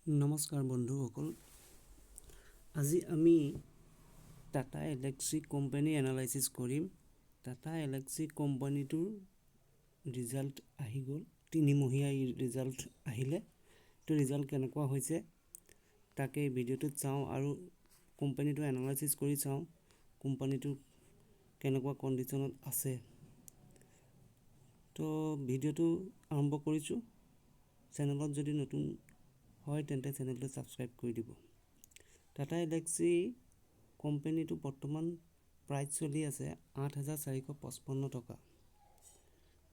নমস্কাৰ বন্ধুসকল, আজি আমি টাটা এলেক্সি কোম্পানী এনালাইচিছ কৰিম। টাটা এলেক্সি কোম্পানীটোৰ ৰিজাল্ট আহি গ'ল, 3 মহীয়া ৰিজাল্ট আহিলে। তো ৰিজাল্ট কেনেকুৱা হৈছে তাকে ভিডিঅ'টোত চাওঁ আৰু কোম্পানীটো এনালাইচিছ কৰি চাওঁ কোম্পানীটো কেনেকুৱা কণ্ডিশ্যনত আছে। তো ভিডিঅ'টো আৰম্ভ কৰিছোঁ। চেনেলত যদি নতুন হয় তেন্তে চেনেলটো ছাবস্ক্ৰাইব কৰি দিব। টাটা এলেক্সি কোম্পানীটো বৰ্তমান প্ৰাইচ চলি আছে 8,455 টকা।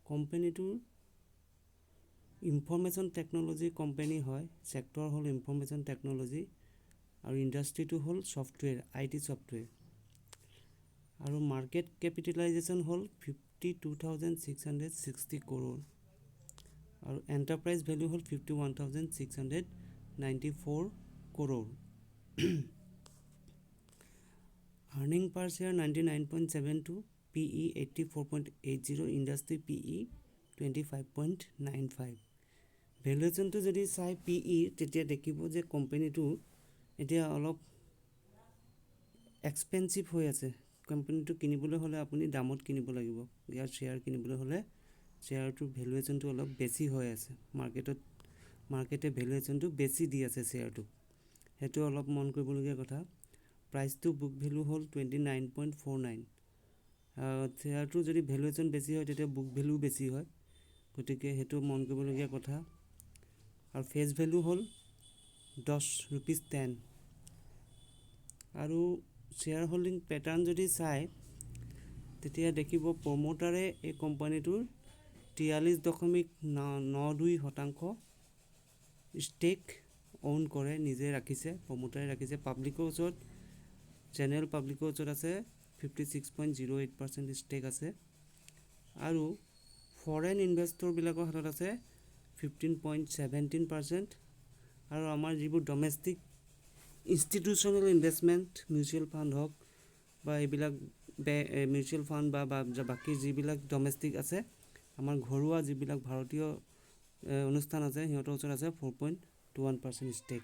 কোম্পানীটোৰ ইনফৰমেশ্যন টেকন'লজি কোম্পানী হয়, ছেক্টৰ হ'ল ইনফৰমেশ্যন টেকন'লজি আৰু ইণ্ডাষ্ট্ৰিটো হ'ল ছফ্টৱেৰ, IT ছফ্টৱেৰ। আৰু মাৰ্কেট কেপিটেলাইজেশ্যন হ'ল 52,660 কৰোৰ আৰু এণ্টাৰপ্ৰাইজ ভেলু হ'ল 51,694 কৰোৰ। আৰ্নিং পাৰ শ্বেয়াৰ 99.72, PE 84.80, ইণ্ডাষ্ট্ৰি PE 25.95। ভেলুৱেশ্যনটো যদি চাই PE তেতিয়া দেখিব যে কোম্পানীটো এতিয়া অলপ এক্সপেঞ্চিভ হৈ আছে। কোম্পানীটো কিনিবলৈ হ'লে আপুনি দামত কিনিব লাগিব। ইয়াৰ শ্বেয়াৰ কিনিবলৈ হ'লে শ্বেয়াৰটোৰ ভেলুৱেশ্যনটো অলপ বেছি হৈ আছে। মাৰ্কেটে ভেলুৱেশ্যনটো বেছি দি আছে শ্বেয়াৰটোক, সেইটো অলপ মন কৰিবলগীয়া কথা। প্ৰাইচটো বুক ভেলু হ'ল 29.49। শ্বেয়াৰটো যদি ভেলুৱেশ্যন বেছি হয় তেতিয়া বুক ভেলু বেছি হয়, গতিকে সেইটো মন কৰিবলগীয়া কথা। আৰু ফেচ ভেলু হ'ল ₹10 আৰু শ্বেয়াৰ হোল্ডিং পেটাৰ্ণ যদি চাই তেতিয়া দেখিব প্ৰমোটাৰে এই কোম্পানীটোৰ 43.92% ষ্টেক অ'ন কৰে, নিজে ৰাখিছে, প্ৰমোটাৰে ৰাখিছে। পাব্লিকৰ ওচৰত জেনেৰেল পাব্লিকৰ ওচৰত আছে 56.08% ষ্টেক আছে আৰু ফৰেন ইনভেষ্টৰবিলাকৰ হাতত আছে 15.17%। আৰু আমাৰ যিবোৰ domestic institutional investment mutual fund হওক বা এইবিলাক মিউচুৱেল ফাণ্ড বা বাকী যিবিলাক ডমেষ্টিক আছে, আমাৰ ঘৰুৱা যিবিলাক ভাৰতীয় অনুষ্ঠান আছে সিহঁতৰ ওচৰত আছে 4.21% ষ্টেক।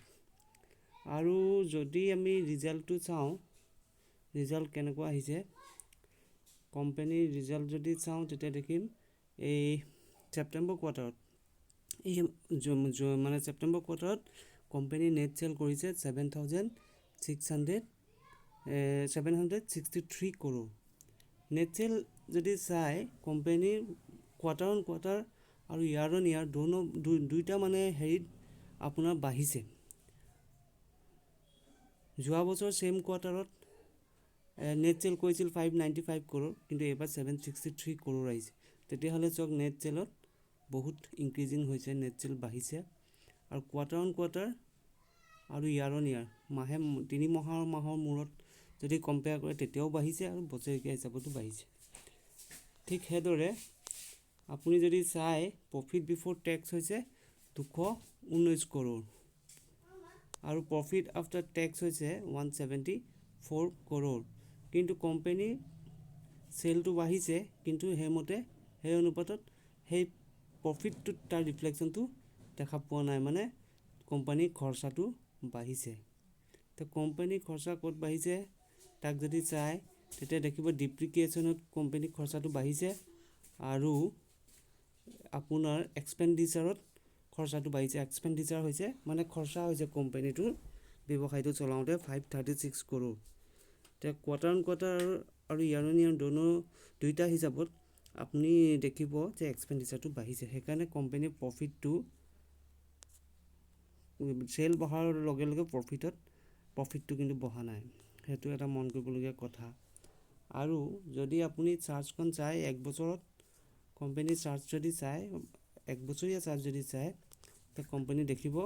আৰু যদি আমি ৰিজাল্টটো চাওঁ, ৰিজাল্ট কেনেকুৱা আহিছে, কোম্পানীৰ ৰিজাল্ট যদি চাওঁ তেতিয়া দেখিম এই ছেপ্টেম্বৰ কোৱাৰ্টাৰত ছেপ্টেম্বৰ কোৱাৰ্টাৰত কোম্পানীৰ নেট চেল কৰিছে 763 কৰোৰ। নেট চেল যদি চাই কোম্পানীৰ কোৱাৰ্টাৰ অন কোৱাৰ্টাৰ আৰু ইয়াৰ অন ইয়াৰ দুইটা হেৰিত আপোনাৰ বাঢ়িছে। যোৱা বছৰ ছেম কোৱাৰ্টাৰত নেট চেল কৰিছিল 595 কৰোৰ, কিন্তু এইবাৰ 763 কৰোৰ আহিছে। তেতিয়াহ'লে চাওক নেট চেলত বহুত ইনক্ৰিজিং হৈছে, নেট চেল বাঢ়িছে। আৰু কোৱাৰ্টাৰ অন কোৱাৰ্টাৰ আৰু ইয়াৰ অন ইয়াৰ 3 মাহৰ মূৰত যদি কম্পেয়াৰ কৰে তেতিয়াও বাঢ়িছে আৰু বছৰেকীয়া হিচাপতো বাঢ়িছে। ঠিক সেইদৰে আপুনি যদি চাই প্ৰফিট বিফৰ টেক্স হৈছে 219 কৰোৰ আৰু প্ৰফিট আফটাৰ টেক্স হৈছে 174 কৰোৰ। কিন্তু কোম্পানীৰ চেলটো বাঢ়িছে, কিন্তু সেই অনুপাতত সেই প্ৰফিটটোত তাৰ ৰিফ্লেকশ্যনটো দেখা পোৱা নাই, মানে কোম্পানীৰ খৰচাটো বাঢ়িছে। তো কোম্পানীৰ খৰচা ক'ত বাঢ়িছে তাক যদি চাই তেতিয়া দেখিব ডিপ্ৰিকিয়েশ্যনত কোম্পানীৰ খৰচাটো বাঢ়িছে আৰু আপোনাৰ এক্সপেণ্ডিচাৰত খৰচাটো বাঢ়িছে। এক্সপেণ্ডিচাৰ হৈছে মানে খৰচা হৈছে কোম্পানীটোৰ ব্যৱসায়টো চলাওঁতে 536 কৰোৰ। এতিয়া কোৱাৰ্টাৰ অন কোৱাৰ্টাৰ আৰু ইয়াৰ অন ইয়াৰ দুইটা হিচাপত আপুনি দেখিব যে এক্সপেণ্ডিচাৰটো বাঢ়িছে। সেইকাৰণে কোম্পানীৰ প্ৰফিটটো চেল বঢ়াৰ লগে লগে প্ৰফিটটো কিন্তু বঢ়া নাই, সেইটো এটা মন কৰিবলগীয়া কথা। আৰু যদি আপুনি চাৰ্জখন চাই এক বছৰত কোম্পানীৰ চাৰ্জ যদি চাই, এক বছৰীয়া চাৰ্জ যদি চাই তেতিয়া কোম্পানী দেখিব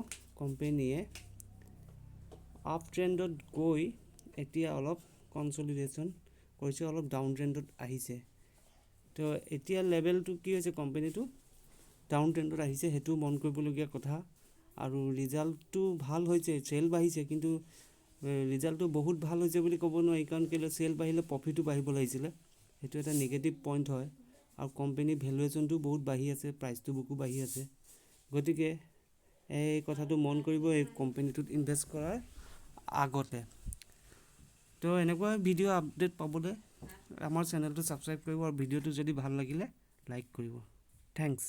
কোম্পানীয়ে আপ ট্ৰেণ্ডত গৈ এতিয়া অলপ কনচলিডেশ্যন কৰিছে, অলপ ডাউন ট্ৰেণ্ডত আহিছে। তো এতিয়া লেভেলটো কি হৈছে, কোম্পানীটো ডাউন ট্ৰেণ্ডত আহিছে, সেইটো মন কৰিবলগীয়া কথা। আৰু ৰিজাল্টটো ভাল হৈছে, চেল বাঢ়িছে, কিন্তু ৰিজাল্টটো বহুত ভাল হৈছে বুলি ক'ব নোৱাৰি, কাৰণ কেলৈ চেল বাঢ়িলে প্ৰফিটো বাঢ়িব লাগিছিলে, সেইটো এটা নিগেটিভ পইণ্ট হয়। আৰু কোম্পানীৰ ভেলুৱেশ্যনটো বহুত বাঢ়ি আছে, প্ৰাইচটো বুকো বাঢ়ি আছে, গতিকে এই কথাটো মন কৰিব এই কোম্পানীটোত ইনভেষ্ট কৰাৰ আগতে। তো এনেকুৱা ভিডিঅ' আপডেট পাবলৈ আমাৰ চেনেলটো ছাবস্ক্ৰাইব কৰিব আৰু ভিডিঅ'টো যদি ভাল লাগিলে লাইক কৰিব। থেংকছ।